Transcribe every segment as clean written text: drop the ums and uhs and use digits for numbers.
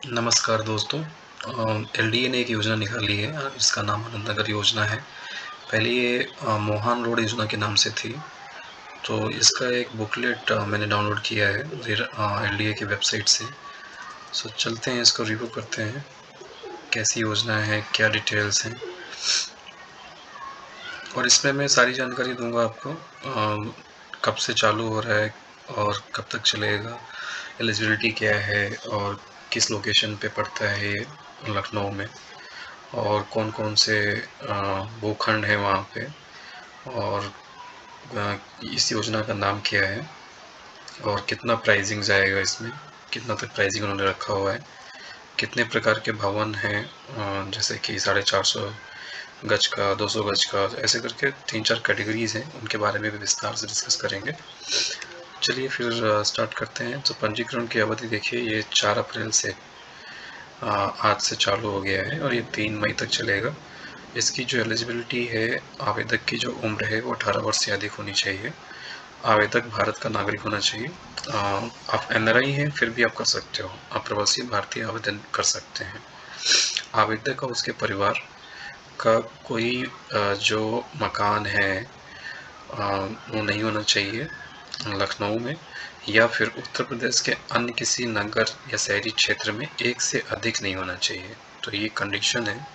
नमस्कार दोस्तों। एलडीए ने एक योजना निकाली है, इसका नाम आनंद नगर योजना है। पहले ये मोहन रोड योजना के नाम से थी। तो इसका एक बुकलेट मैंने डाउनलोड किया है एलडीए की वेबसाइट से। सो चलते हैं, इसको रिव्यू करते हैं, कैसी योजना है, क्या डिटेल्स हैं, और इसमें मैं सारी जानकारी दूंगा आपको। कब से चालू हो रहा है और कब तक चलेगा, एलिजिबिलिटी क्या है, और किस लोकेशन पे पड़ता है ये लखनऊ में, और कौन कौन से भूखंड हैं वहाँ पे, और अ, इस योजना का नाम क्या है, और कितना प्राइसिंग जाएगा इसमें, कितना तक प्राइसिंग उन्होंने रखा हुआ है, कितने प्रकार के भवन हैं, जैसे कि 450 गज का, 200 गज का, ऐसे करके 3-4 कैटेगरीज हैं, उनके बारे में भी विस्तार से डिस्कस करेंगे। चलिए फिर स्टार्ट करते हैं। तो पंजीकरण की अवधि देखिए, ये 4 अप्रैल से आज से चालू हो गया है और ये 3 मई तक चलेगा। इसकी जो एलिजिबिलिटी है, आवेदक की जो उम्र है वो 18 वर्ष से अधिक होनी चाहिए। आवेदक भारत का नागरिक होना चाहिए। आप एनआरआई हैं फिर भी आप कर सकते हो, आप प्रवासी भारतीय आवेदन कर सकते हैं। आवेदक और उसके परिवार का कोई जो मकान है वो नहीं होना चाहिए लखनऊ में, या फिर उत्तर प्रदेश के अन्य किसी नगर या शहरी क्षेत्र में एक से अधिक नहीं होना चाहिए। तो ये कंडीशन है,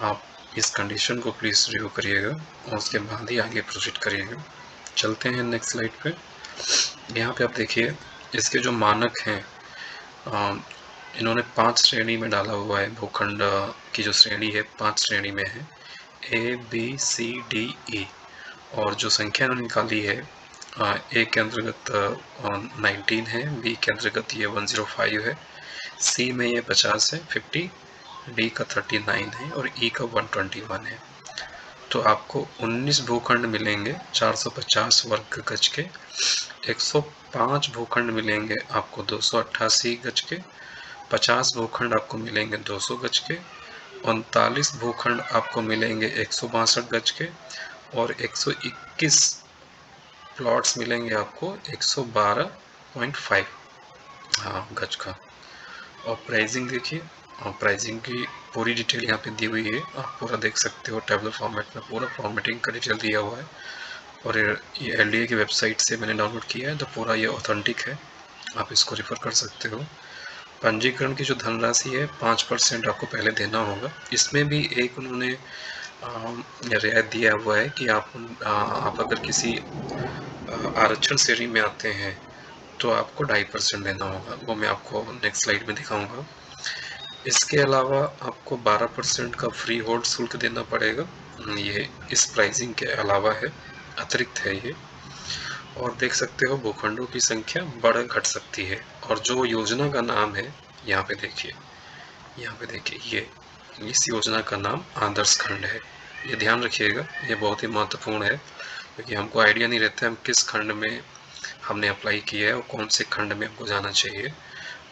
आप इस कंडीशन को प्लीज़ रिव्यू करिएगा और उसके बाद ही आगे प्रोसीड करिएगा। चलते हैं नेक्स्ट स्लाइड पे। यहाँ पे आप देखिए, इसके जो मानक हैं, इन्होंने 5 श्रेणी में डाला हुआ है। भूखंड की जो श्रेणी है 5 श्रेणी में है, A B C D E. और जो संख्या इन्होंने निकाली है, ए के अंतर्गत 19 है, बी के अंतर्गत ये 105 है, सी में ये 50 है 50, डी का 39 है और ई का 121 है। तो आपको 19 भूखंड मिलेंगे 450 वर्ग गज के, 105 भूखंड मिलेंगे आपको 288 गज के, 50 भूखंड आपको मिलेंगे 200 गज के, 39 भूखंड आपको मिलेंगे 162 गज के, और 121 प्लॉट्स मिलेंगे आपको 112.5 गज का। और प्राइसिंग देखिए, और प्राइसिंग की पूरी डिटेल यहाँ पे दी हुई है, आप पूरा देख सकते हो। टेबलर फॉर्मेट में पूरा फॉर्मेटिंग का डिटेल दिया हुआ है, और ये एलडीए की वेबसाइट से मैंने डाउनलोड किया है, तो पूरा ये ऑथेंटिक है, आप इसको रेफर कर सकते हो। पंजीकरण की जो धनराशि है 5% आपको पहले देना होगा। इसमें भी एक उन्होंने रियायत दिया हुआ है कि आप अगर किसी आरक्षण श्रेणी में आते हैं तो आपको 2.5% देना होगा, वो मैं आपको नेक्स्ट स्लाइड में दिखाऊंगा। इसके अलावा आपको 12% का फ्री होल्ड शुल्क देना पड़ेगा, ये इस प्राइसिंग के अलावा है, अतिरिक्त है ये। और देख सकते हो भूखंडों की संख्या बढ़ घट सकती है। और जो योजना का नाम है, यहाँ पे देखिए, यहाँ पे देखिए, ये इस योजना का नाम आदर्श खंड है। ये ध्यान रखिएगा, ये बहुत ही महत्वपूर्ण है, क्योंकि हमको आइडिया नहीं रहता है हम किस खंड में हमने अप्लाई किया है और कौन से खंड में हमको जाना चाहिए।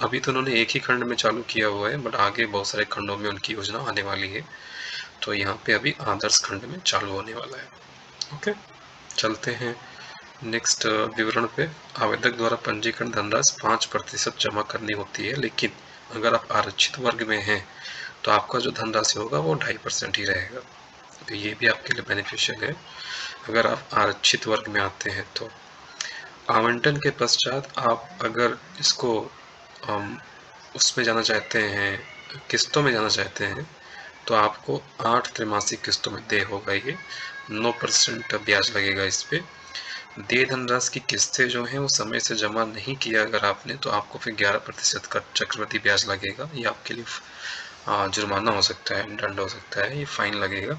अभी तो उन्होंने एक ही खंड में चालू किया हुआ है, बट आगे बहुत सारे खंडों में उनकी योजना आने वाली है। तो यहाँ पे अभी आदर्श खंड में चालू होने वाला है। ओके, चलते हैं नेक्स्ट विवरण पे। आवेदक द्वारा पंजीकरण धनराशि 5% जमा करनी होती है, लेकिन अगर आप आरक्षित वर्ग में हैं तो आपका जो धनराशि होगा वो 2.5% ही रहेगा। तो ये भी आपके लिए बेनिफिशियल है अगर आप आरक्षित वर्ग में आते हैं। तो आवंटन के पश्चात आप अगर इसको उसमें जाना चाहते हैं, किस्तों में जाना चाहते हैं, तो आपको 8 त्रैमासिक किस्तों में दे होगा ये। 9% ब्याज लगेगा इस पे। देय धनराशि की किस्तें जो हैं वो समय से जमा नहीं किया अगर आपने, तो आपको फिर 11% का चक्रवृद्धि ब्याज लगेगा। ये आपके लिए जुर्माना हो सकता है, दंड हो सकता है, ये फाइन लगेगा।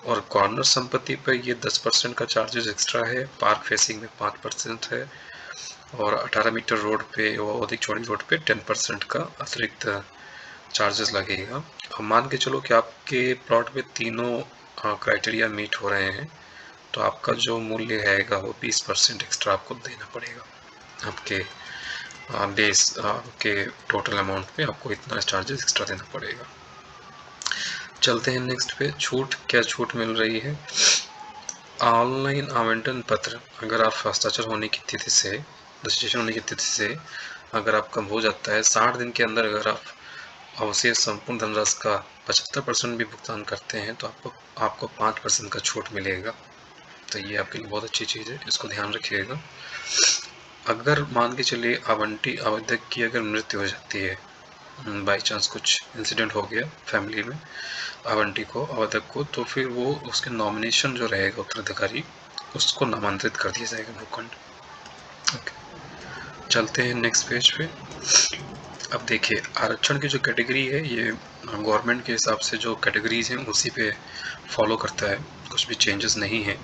और कॉर्नर संपत्ति पर ये 10% का चार्जेस एक्स्ट्रा है। पार्क फेसिंग में 5% है, और 18 मीटर रोड पे और अधिक चौड़ी रोड पे 10% का अतिरिक्त चार्जेस लगेगा। अब मान के चलो कि आपके प्लॉट में तीनों क्राइटेरिया मीट हो रहे हैं, तो आपका जो मूल्य रहेगा वो 20% एक्स्ट्रा आपको देना पड़ेगा। आपके बेस के टोटल अमाउंट पे आपको इतना चार्जेस एक्स्ट्रा देना पड़ेगा। चलते हैं नेक्स्ट पे। छूट, क्या छूट मिल रही है? ऑनलाइन आवंटन पत्र, अगर आप हस्ताक्षर होने की तिथि से, रजिस्ट्रेशन होने की तिथि से अगर आपका हो जाता है 60 दिन के अंदर, अगर आप अवशेष संपूर्ण धनराशि का 75% भी भुगतान करते हैं तो आपको 5% का छूट मिलेगा। तो ये आपके लिए बहुत अच्छी चीज़ है, इसको ध्यान रखिएगा। अगर मान के चलिए आवंटी आवेदक की अगर मृत्यु हो जाती है, बाई चांस कुछ इंसिडेंट हो गया फैमिली में आवंटी को आवेदक को, तो फिर वो उसके नॉमिनेशन जो रहेगा उत्तराधिकारी उसको नामांतरित कर दिया जाएगा भूखंड। ओके, चलते हैं नेक्स्ट पेज पे। अब देखिए आरक्षण की जो कैटेगरी है ये गवर्नमेंट के हिसाब से जो कैटेगरीज हैं उसी पे फॉलो करता है, कुछ भी चेंजेस नहीं है।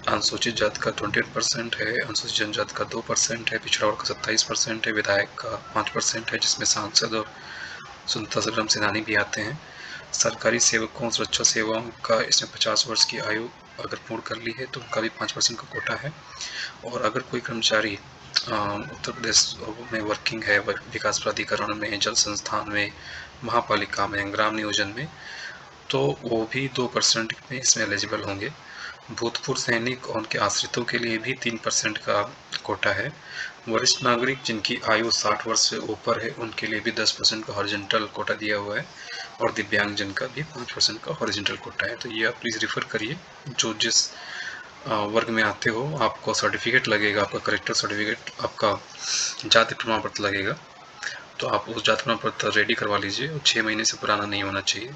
अनुसूचित जाति का 28% है, अनुसूचित जनजाति का 2% है, पिछड़ा वर्ग का 27% है, विधायक का 5% है जिसमें सांसद और स्वतंत्रता संग्राम सेनानी भी आते हैं। सरकारी सेवकों सुरक्षा सेवाओं का इसमें 50 वर्ष की आयु अगर पूर्ण कर ली है तो उनका भी 5% का कोटा है। और अगर कोई कर्मचारी उत्तर प्रदेश में वर्किंग है, विकास प्राधिकरण में, जल संस्थान में, महापालिका में, ग्राम नियोजन में, तो वो भी 2% में इसमें एलिजिबल होंगे। भूतपूर्व सैनिक और उनके आश्रितों के लिए भी 3% का कोटा है। वरिष्ठ नागरिक जिनकी आयु 60 वर्ष से ऊपर है उनके लिए भी 10% का हॉरिजॉन्टल कोटा दिया हुआ है और दिव्यांगजन का भी 5% का हॉरिजॉन्टल कोटा है। तो ये आप प्लीज़ रिफ़र करिए, जो जिस वर्ग में आते हो आपको सर्टिफिकेट लगेगा, आपका करेक्टर सर्टिफिकेट, आपका जाति प्रमाण पत्र लगेगा, तो आप उस जाति प्रमाण पत्र रेडी करवा लीजिए और 6 महीने से पुराना नहीं होना चाहिए,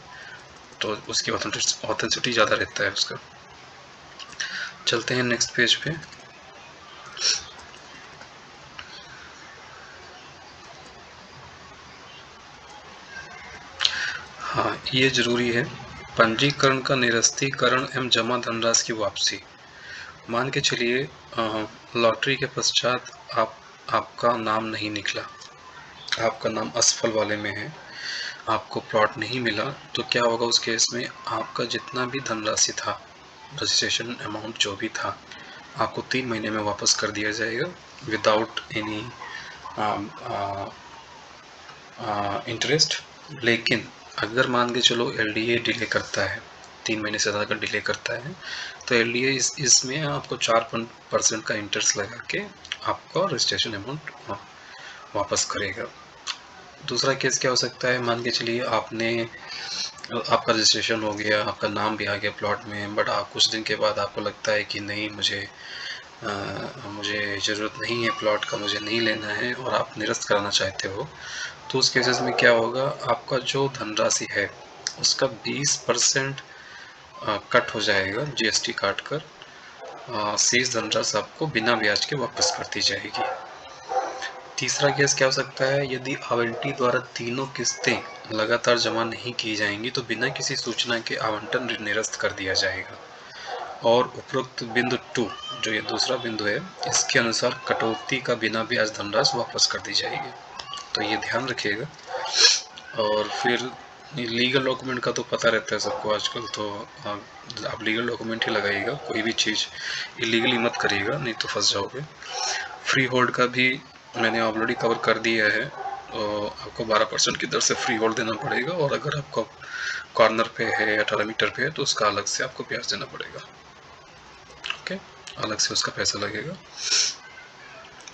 तो उसकी ऑथेंटिसिटी ज़्यादा रहता है उसका। चलते हैं नेक्स्ट पेज पे। हाँ, ये जरूरी है, पंजीकरण का निरस्तीकरण एवं जमा धनराशि की वापसी। मान के चलिए लॉटरी के पश्चात आपका नाम नहीं निकला, आपका नाम असफल वाले में है, आपको प्लॉट नहीं मिला, तो क्या होगा उस केस में? आपका जितना भी धनराशि था, रजिस्ट्रेशन अमाउंट जो भी था, आपको 3 महीने में वापस कर दिया जाएगा विदाउट एनी इंटरेस्ट। लेकिन अगर मान के चलो एलडीए डिले करता है, 3 महीने से ज़्यादा डिले करता है, तो एलडीए इसमें आपको 4% का इंटरेस्ट लगा के आपका रजिस्ट्रेशन अमाउंट वापस करेगा। दूसरा केस क्या हो सकता है? मान के चलिए आपका रजिस्ट्रेशन हो गया, आपका नाम भी आ गया प्लॉट में, बट कुछ दिन के बाद आपको लगता है कि नहीं, मुझे ज़रूरत नहीं है प्लॉट का, मुझे नहीं लेना है, और आप निरस्त कराना चाहते हो, तो उस केसेस में क्या होगा? आपका जो धनराशि है उसका 20% कट हो जाएगा जीएसटी काट कर, शेष धनराशि आपको बिना ब्याज के वापस कर दी जाएगी। तीसरा केस क्या हो सकता है? यदि आवंटी द्वारा तीनों किस्तें लगातार जमा नहीं की जाएंगी तो बिना किसी सूचना के आवंटन निरस्त कर दिया जाएगा। और उपरोक्त बिंदु 2, जो ये दूसरा बिंदु है, इसके अनुसार कटौती का बिना ब्याज धनराशि वापस कर दी जाएगी। तो ये ध्यान रखिएगा। और फिर लीगल डॉक्यूमेंट का तो पता रहता है सबको आजकल, तो आप लीगल डॉक्यूमेंट ही लगाइएगा, कोई भी चीज़ इलीगली मत करिएगा, नहीं तो फंस जाओगे। फ्री होल्ड का भी मैंने ऑलरेडी कवर कर दिया है, तो आपको 12% की दर से फ्री होल्ड देना पड़ेगा, और अगर आपका कॉर्नर पे है, 18 मीटर पे है, तो उसका अलग से आपको ब्याज देना पड़ेगा। ओके, अलग से उसका पैसा लगेगा।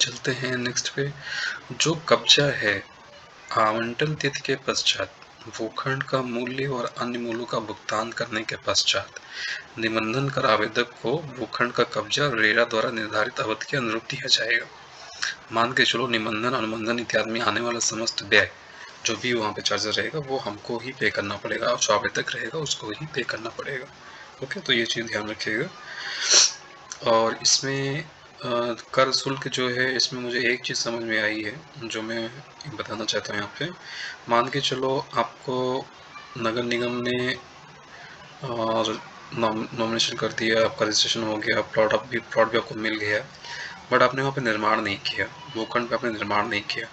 चलते हैं नेक्स्ट पे। जो कब्जा है, आवंटन तिथि के पश्चात भूखंड का मूल्य और अन्य मूल्यों का भुगतान करने के पश्चात निबंधन कर आवेदक को भूखंड का कब्जा रेरा द्वारा निर्धारित अवधि के अनुरूप दिया जाएगा। मान के चलो निबंधन, अनुबंधन इत्यादि में आने वाला समस्त व्यय जो भी वहाँ पे चार्जेस रहेगा वो हमको ही पे करना पड़ेगा, और जो आवेदक रहेगा उसको ही पे करना पड़ेगा। ओके, तो ये चीज़ ध्यान रखिएगा। और इसमें कर शुल्क जो है, इसमें मुझे एक चीज़ समझ में आई है जो मैं बताना चाहता हूँ यहाँ पे। मान के चलो आपको नगर निगम ने और नॉमिनेशन कर दिया, आपका रजिस्ट्रेशन हो गया, प्लॉट भी आपको मिल गया, बट आपने वहाँ पे निर्माण नहीं किया, भूखंड पे आपने निर्माण नहीं किया,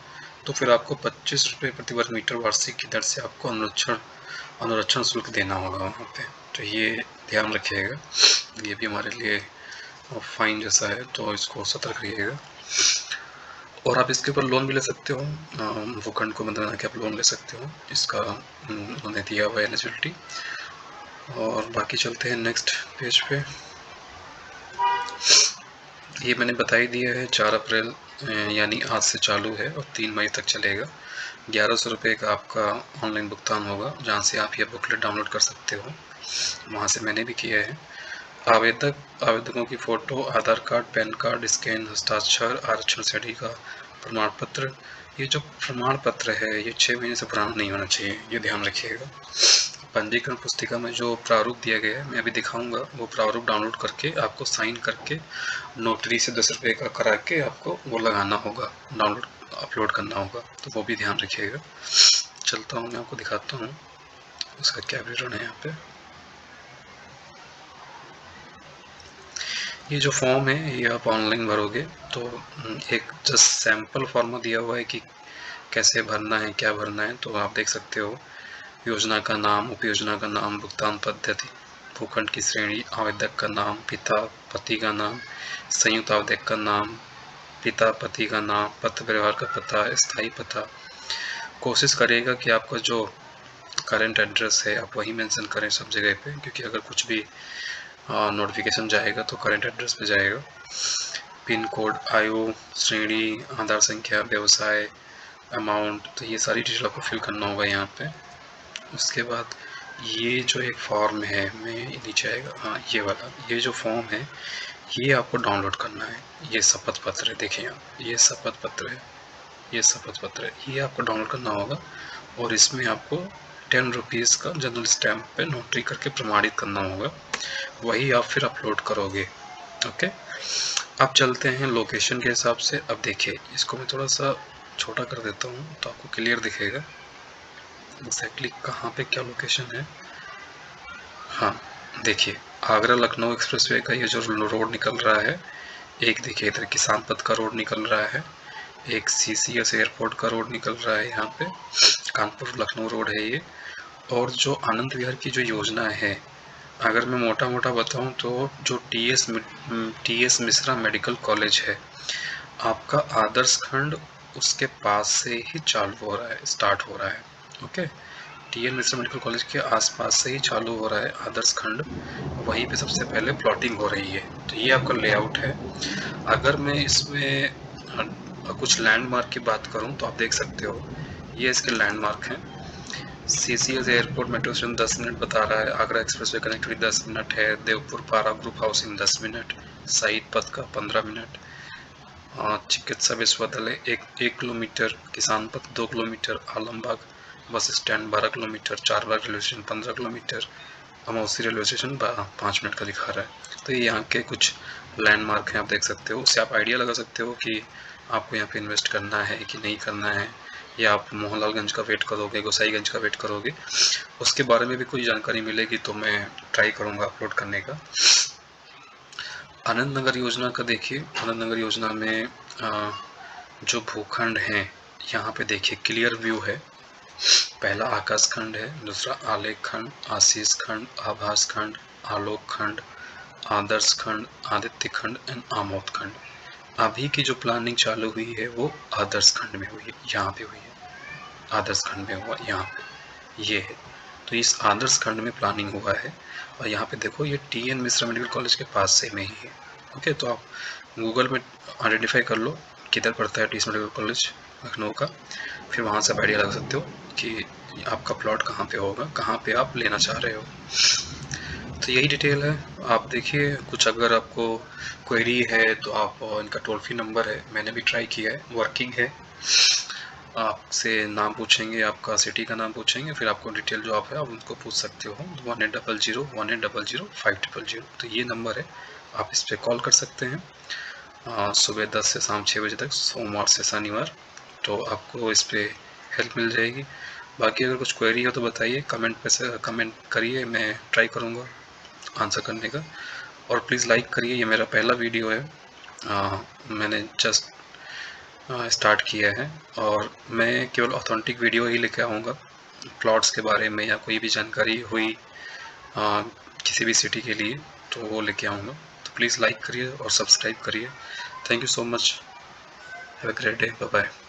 तो फिर आपको 25 रुपये प्रति वर्ग मीटर वार्षिक की दर से आपको अनुरक्षण शुल्क देना होगा वहाँ पे। तो ये ध्यान रखिएगा, ये भी हमारे लिए फाइन जैसा है, तो इसको सतर्क रहिएगा। और आप इसके ऊपर लोन भी ले सकते हो, भूखंड को बना के आप लोन ले सकते हो, इसका उन्होंने दिया हुआ एलिजिबिलिटी। और बाकी चलते हैं नेक्स्ट पेज पे। ये मैंने बता ही दिया है, 4 अप्रैल यानी आज से चालू है और 3 मई तक चलेगा। ₹1100 का आपका ऑनलाइन भुगतान होगा, जहाँ से आप ये बुकलेट डाउनलोड कर सकते हो। वहाँ से मैंने भी किया है। आवेदकों की फ़ोटो, आधार कार्ड, पैन कार्ड, स्कैन, हस्ताक्षर, आरक्षण सीढ़ी का प्रमाण पत्र। ये जो प्रमाण पत्र है ये 6 महीने से पुराना नहीं होना चाहिए, ये ध्यान रखिएगा। पंजीकरण पुस्तिका में जो प्रारूप दिया गया है मैं अभी दिखाऊंगा, वो प्रारूप डाउनलोड करके आपको साइन करके नोटरी से ₹10 का करा के आपको वो लगाना होगा, डाउनलोड अपलोड करना होगा, तो वो भी ध्यान रखिएगा। चलता हूँ, मैं आपको दिखाता हूँ उसका क्या विवरण है। यहाँ पे ये जो फॉर्म है ये आप ऑनलाइन भरोगे, तो एक जस्ट सैंपल फॉर्म दिया हुआ है कि कैसे भरना है, क्या भरना है, तो आप देख सकते हो। योजना का नाम, उपयोजना का नाम, भुगतान पद्धति, भूखंड की श्रेणी, आवेदक का नाम, पिता पति का नाम, संयुक्त आवेदक का नाम, पिता पति का नाम, पत्र व्यवहार का पता, स्थायी पता। कोशिश करिएगा कि आपका जो करंट एड्रेस है आप वही मेंशन करें सब जगह पे, क्योंकि अगर कुछ भी नोटिफिकेशन जाएगा तो करंट एड्रेस पे जाएगा। पिन कोड, आयु, श्रेणी, आधार संख्या, व्यवसाय, अमाउंट, तो ये सारी डिटेल आपको फिल करना होगा यहाँ पे। उसके बाद ये जो एक फॉर्म है, मैं नीचे आएगा, हाँ ये वाला, ये जो फॉर्म है ये आपको डाउनलोड करना है। ये शपथ पत्र है, देखिए आप, ये शपथ पत्र है, ये शपथ पत्र है, ये आपको डाउनलोड करना होगा। और इसमें आपको ₹10 का जनरल स्टैम्प पे नोटरी करके प्रमाणित करना होगा, वही आप फिर अपलोड करोगे। ओके, अब चलते हैं लोकेशन के हिसाब से। अब देखिए, इसको मैं थोड़ा सा छोटा कर देता हूँ तो आपको क्लियर दिखेगा एग्जैक्टली कहाँ पे क्या लोकेशन है। हाँ देखिए, आगरा लखनऊ एक्सप्रेसवे का ये जो रोड निकल रहा है, एक देखिए इधर किसान पथ का रोड निकल रहा है, एक CCS एयरपोर्ट का रोड निकल रहा है, यहाँ पे कानपुर लखनऊ रोड है ये। और जो आनंद विहार की जो योजना है, अगर मैं मोटा मोटा बताऊं तो जो TS मिश्रा मेडिकल कॉलेज है आपका आदर्श खंड, उसके पास से ही चालू हो रहा है, स्टार्ट हो रहा है। Okay, TN Mishra medical college के आसपास से ही चालू हो रहा है आदर्श खंड, वहीं पे सबसे पहले प्लॉटिंग हो रही है। तो ये आपका लेआउट है। अगर मैं इसमें कुछ लैंडमार्क की बात करूं तो आप देख सकते हो, ये इसके लैंडमार्क हैं। CCS airport metro station 10 minute बता रहा है, आगरा एक्सप्रेसवे कनेक्टिविटी 10 मिनट है, देवपुर पारा ग्रुप हाउसिंग 10 मिनट, शहीद पथ का 15 मिनट, चिकित्सा विश्वविद्यालय 1 किलोमीटर, किसान पथ 2 kilometre, Alambagh bus stand 12 kilometre, Charbagh railway station 15 kilometre, Amausi railway station 5 minute का दिखा रहा है। तो ये यहाँ के कुछ लैंडमार्क हैं, आप देख सकते हो। उससे आप आइडिया लगा सकते हो कि आपको यहाँ पे इन्वेस्ट करना है कि नहीं करना है, या आप मोहनलालगंज का वेट करोगे, गोसाईगंज का वेट करोगे। उसके बारे में भी कोई जानकारी मिलेगी तो मैं ट्राई करूँगा अपलोड करने का। आनंद नगर योजना का देखिए, आनंद नगर योजना में जो भूखंड हैं यहाँ पे देखिए क्लियर व्यू है। पहला आकाश खंड है, दूसरा आलेख खंड, आशीष खंड, आभास खंड, आलोक खंड, आदर्श खंड, आदित्य खंड एंड आमोद खंड। अभी की जो प्लानिंग चालू हुई है वो आदर्श खंड में हुई है, यहाँ पे हुई है, आदर्श खंड में हुआ, यहाँ पे ये है। तो इस आदर्श खंड में प्लानिंग हुआ है। और यहाँ पे देखो ये TN मिश्रा मेडिकल कॉलेज के पास से में ही है। ओके, तो आप गूगल में आइडेंटिफाई कर लो किधर पड़ता है TS मेडिकल कॉलेज लखनऊ का, फिर वहाँ से आप आइडिया लगा सकते हो कि आपका प्लॉट कहाँ पे होगा, कहाँ पे आप लेना चाह रहे हो। तो यही डिटेल है। आप देखिए, कुछ अगर आपको क्वेरी है तो आप, इनका टोल फ्री नंबर है, मैंने भी ट्राई किया है, वर्किंग है। आपसे नाम पूछेंगे, आपका सिटी का नाम पूछेंगे, फिर आपको डिटेल जो आप है आप उनको पूछ सकते हो। 1800 तो ये नंबर है, आप इस पर कॉल कर सकते हैं सुबह 10 से शाम 6 बजे तक, सोमवार से शनिवार। तो आपको इस पर हेल्प मिल जाएगी। बाकी अगर कुछ क्वेरी हो तो बताइए, कमेंट पे से कमेंट करिए, मैं ट्राई करूँगा आंसर करने का। और प्लीज़ लाइक करिए, ये मेरा पहला वीडियो है, मैंने जस्ट स्टार्ट किया है, और मैं केवल ऑथेंटिक वीडियो ही लेके आऊँगा। प्लॉट्स के बारे में या कोई भी जानकारी हुई किसी भी सिटी के लिए तो वो लेके आऊँगा। तो प्लीज़ लाइक करिए और सब्सक्राइब करिए। Thank you so much, have a great day, bye bye.